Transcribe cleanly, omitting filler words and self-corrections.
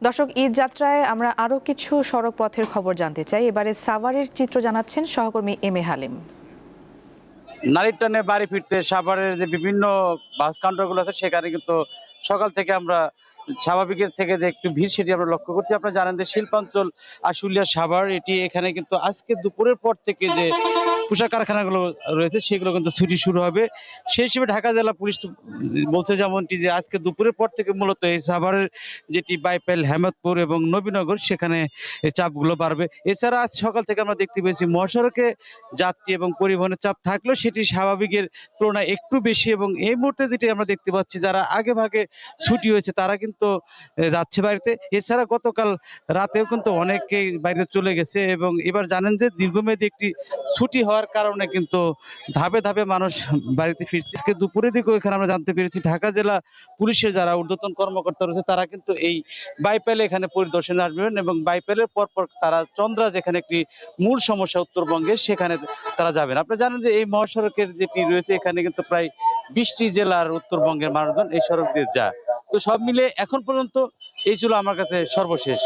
দর্শক, ঈদ যাত্রায় আমরা আরও কিছু সড়ক পথের খবর জানতে চাই। এবারে সাভারের চিত্র জানাচ্ছেন সহকর্মী এম এ হালিম। নারীর টানে বাড়ি ফিরতে সাভারের যে বিভিন্ন বাস কাউন্টারগুলো আছে সেখানে কিন্তু সকাল থেকে আমরা স্বাভাবিকের থেকে যে একটু ভিড় সেটি আমরা লক্ষ্য করছি। আপনারা জানেন যে শিল্পাঞ্চল আশুলিয়া সাভার এটি এখানে কিন্তু আজকে দুপুরের পর থেকে যে পোশাক কারখানাগুলো রয়েছে সেগুলো কিন্তু ছুটি শুরু হবে। সেই হিসেবে ঢাকা জেলা পুলিশ বলছে যেমনটি যে আজকে দুপুরের পর থেকে মূলত এই সাভারের যেটি বাইপাইল, হেমাদপুর এবং নবীনগর সেখানে এই চাপগুলো বাড়বে। এছাড়া আজ সকাল থেকে আমরা দেখতে পেয়েছি মহাসড়কে যাত্রী এবং পরিবহনের চাপ থাকলেও সেটি স্বাভাবিকের তুলনায় একটু বেশি, এবং এই মুহূর্তে যেটি আমরা দেখতে পাচ্ছি যারা আগে ভাগে ছুটি হয়েছে তারা কিন্তু যাচ্ছে বাড়িতে। এছাড়া গতকাল রাতেও কিন্তু অনেকেই বাইরে চলে গেছে, এবং এবার জানেন যে দীর্ঘমেয়াদী একটি ছুটি হওয়ার কারণে কিন্তু ধাপে ধাপে মানুষ বাড়িতে ফিরছে। আজকে দুপুরের দিকেও এখানে আমরা জানতে পেরেছি ঢাকা জেলা পুলিশের যারা ঊর্ধ্বতন কর্মকর্তা রয়েছে তারা কিন্তু এই বাইপাইলে এখানে পরিদর্শনে আসবেন, এবং বাইপাইলের পরপর তারা চন্দ্রা যেখানে একটি মূল সমস্যা উত্তরবঙ্গের সেখানে তারা যাবেন। আপনারা জানেন যে এই মহাসড়কের যেটি রয়েছে এখানে কিন্তু প্রায় 20টি জেলার উত্তরবঙ্গের মানুষজন এই সড়ক দিয়ে যায়। তো সব মিলে এখন পর্যন্ত এই ছিল আমার কাছে সর্বশেষ।